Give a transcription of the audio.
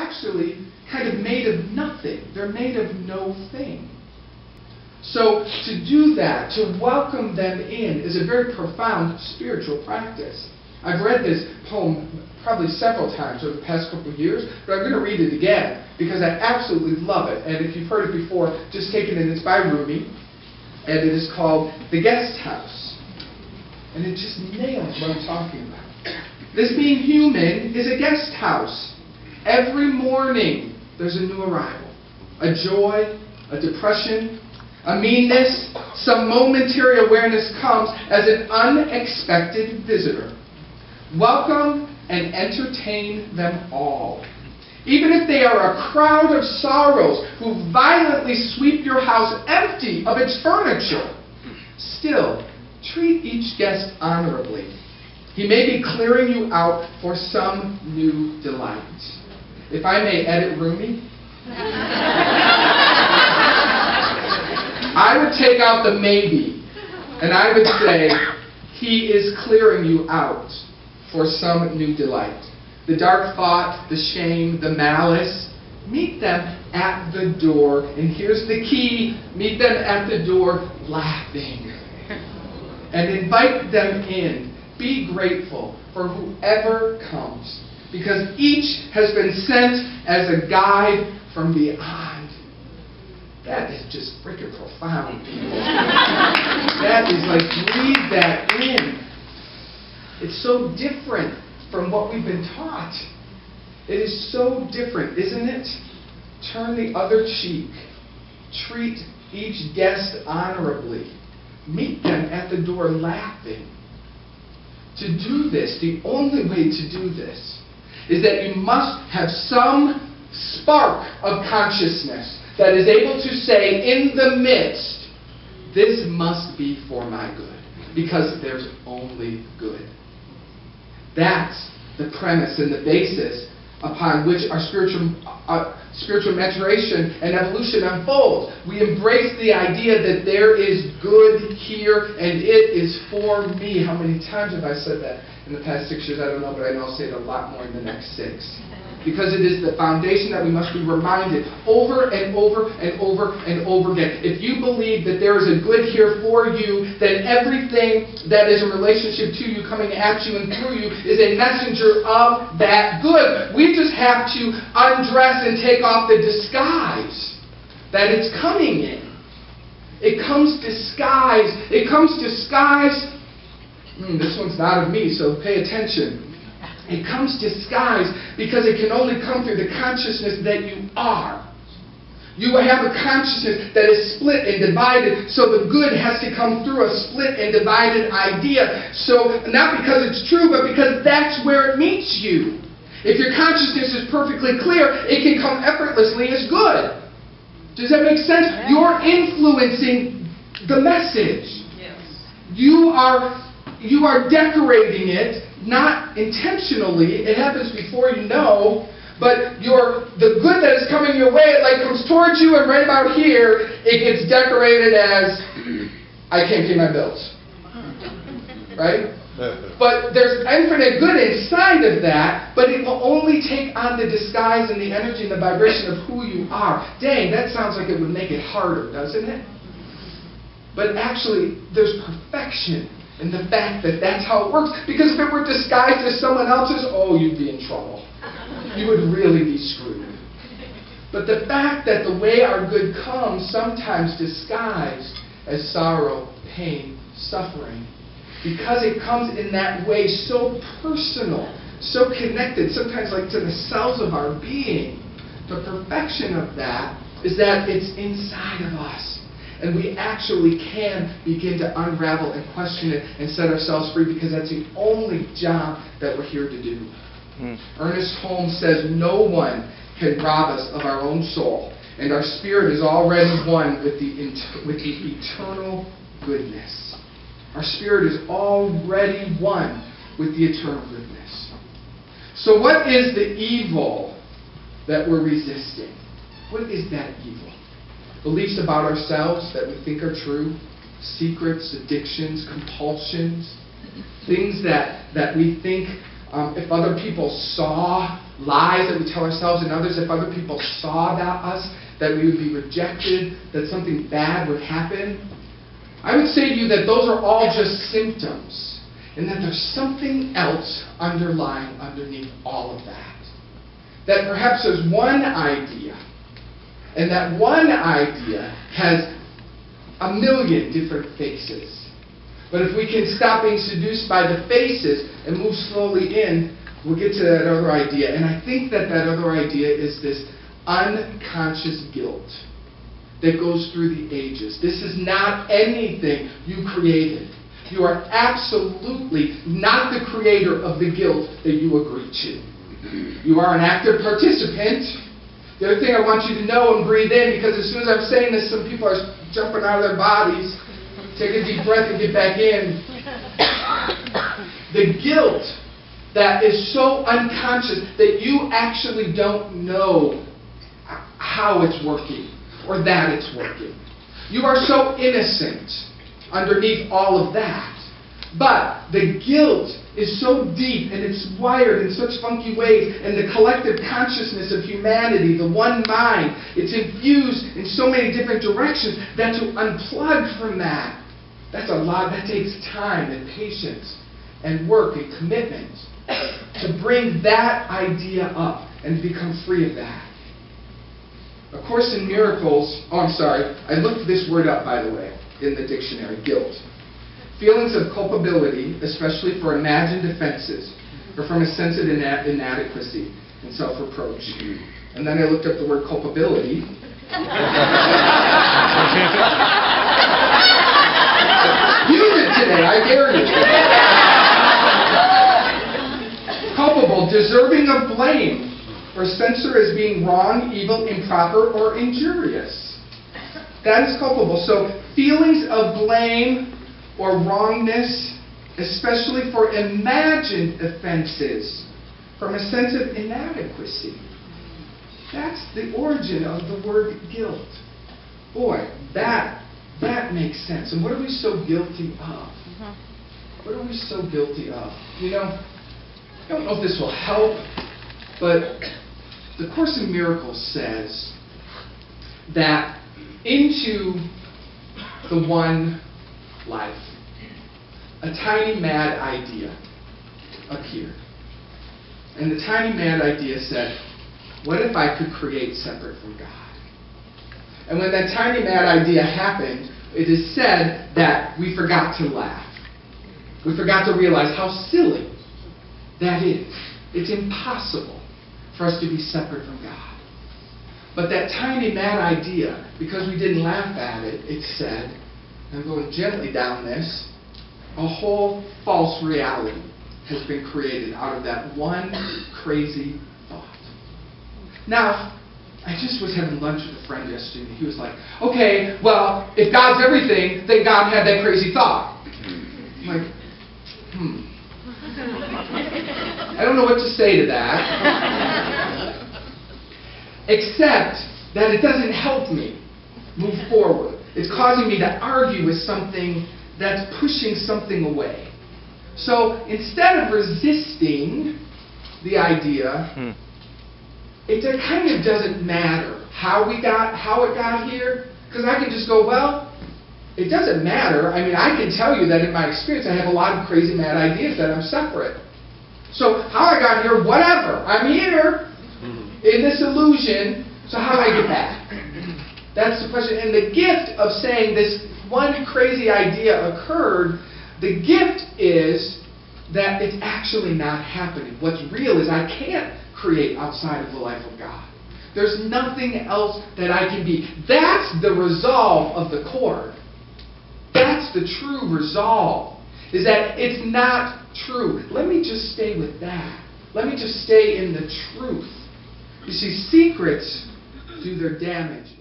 actually kind of made of nothing. They're made of no thing. So to do that, to welcome them in, is a very profound spiritual practice. I've read this poem probably several times over the past couple of years, but I'm going to read it again because I absolutely love it. And if you've heard it before, just take it in. It's by Rumi, and it is called The Guest House. And it just nails what I'm talking about. This being human is a guest house. Every morning there's a new arrival, a joy, a depression, a meanness, some momentary awareness comes as an unexpected visitor. Welcome and entertain them all. Even if they are a crowd of sorrows who violently sweep your house empty of its furniture, still treat each guest honorably. He may be clearing you out for some new delight. If I may edit Rumi, I would take out the maybe, and I would say, he is clearing you out for some new delight. The dark thought, the shame, the malice, meet them at the door. And here's the key, meet them at the door laughing. And invite them in. Be grateful for whoever comes, because each has been sent as a guide from beyond. That is just freaking profound, people. That is like, breathe that in. It's so different from what we've been taught. It is so different, isn't it? Turn the other cheek. Treat each guest honorably. Meet them at the door laughing. To do this, the only way to do this, is that you must have some spark of consciousness that is able to say in the midst, this must be for my good, because there's only good. That's the premise and the basis upon which our spiritual maturation and evolution unfolds. We embrace the idea that there is good here and it is for me. How many times have I said that in the past 6 years? I don't know, but I know I'll say it a lot more in the next 6. Because it is the foundation that we must be reminded over and over and over and over again. If you believe that there is a good here for you, then everything that is in relationship to you, coming at you and through you, is a messenger of that good. We just have to undress and take off the disguise that it's coming in. It comes disguised. It comes disguised. This one's not of me, so pay attention. It comes disguised because it can only come through the consciousness that you are. You have a consciousness that is split and divided, so the good has to come through a split and divided idea. So, not because it's true, but because that's where it meets you. If your consciousness is perfectly clear, it can come effortlessly as good. Does that make sense? You're influencing the message. Yes. You are decorating it. Not intentionally, it happens before you know, but the good that is coming your way, it like comes towards you, and right about here, it gets decorated as, I can't pay my bills. Right? But there's infinite good inside of that, but it will only take on the disguise and the energy and the vibration of who you are. Dang, that sounds like it would make it harder, doesn't it? But actually, there's perfection in the fact that that's how it works. Because if it were disguised as someone else's, oh, you'd be in trouble. You would really be screwed. But the fact that the way our good comes, sometimes disguised as sorrow, pain, suffering, because it comes in that way so personal, so connected, sometimes like to the cells of our being, the perfection of that is that it's inside of us. And we actually can begin to unravel and question it and set ourselves free, because that's the only job that we're here to do. Ernest Holmes says, no one can rob us of our own soul, and our spirit is already one with the eternal goodness. Our spirit is already one with the eternal goodness. So what is the evil that we're resisting? What is that evil? Beliefs about ourselves that we think are true, secrets, addictions, compulsions, things that we think if other people saw lies that we tell ourselves and others, if other people saw about us, that we would be rejected, that something bad would happen, I would say to you that those are all just symptoms, and that there's something else underlying underneath all of that. That perhaps there's one idea, and that one idea has a million different faces. But if we can stop being seduced by the faces and move slowly in, we'll get to that other idea. And I think that that other idea is this unconscious guilt that goes through the ages. This is not anything you created. You are absolutely not the creator of the guilt that you agree to. You are an active participant. The other thing I want you to know and breathe in, because as soon as I'm saying this, some people are jumping out of their bodies. Take a deep breath and get back in. The guilt that is so unconscious that you actually don't know how it's working or that it's working. You are so innocent underneath all of that. But the guilt is so deep and it's wired in such funky ways, and the collective consciousness of humanity, the one mind, it's infused in so many different directions that to unplug from that, that's a lot. That takes time and patience and work and commitment to bring that idea up and become free of that. A Course in Miracles, I looked this word up, by the way, in the dictionary, guilt. Feelings of culpability, especially for imagined offenses, or from a sense of inadequacy and self-reproach. And then I looked up the word culpability. Use it today, I dare you. Culpable, deserving of blame, or censor as being wrong, evil, improper, or injurious. That is culpable. So feelings of blame or wrongness, especially for imagined offenses, from a sense of inadequacy. That's the origin of the word guilt. Boy, that makes sense. And what are we so guilty of? What are we so guilty of? You know, I don't know if this will help, but the Course in Miracles says that into the one life, a tiny mad idea appeared. And the tiny mad idea said, what if I could create separate from God? And when that tiny mad idea happened, it is said that we forgot to laugh. We forgot to realize how silly that is. It's impossible for us to be separate from God. But that tiny mad idea, because we didn't laugh at it, it said, and I'm going gently down this, a whole false reality has been created out of that one crazy thought. Now, I just was having lunch with a friend yesterday, and he was like, okay, well, if God's everything, then God had that crazy thought. I'm like, I don't know what to say to that. Except that it doesn't help me move forward. It's causing me to argue with something that's pushing something away. So instead of resisting the idea, it kind of doesn't matter how it got here, because I can just go, well, it doesn't matter. I mean, I can tell you that in my experience, I have a lot of crazy mad ideas that I'm separate. So how I got here, whatever. I'm here in this illusion, so how do I get back? That's the question. And the gift of saying this one crazy idea occurred, the gift is that it's actually not happening. What's real is I can't create outside of the life of God. There's nothing else that I can be. That's the resolve of the chord. That's the true resolve, is that it's not true. Let me just stay with that. Let me just stay in the truth. You see, secrets do their damage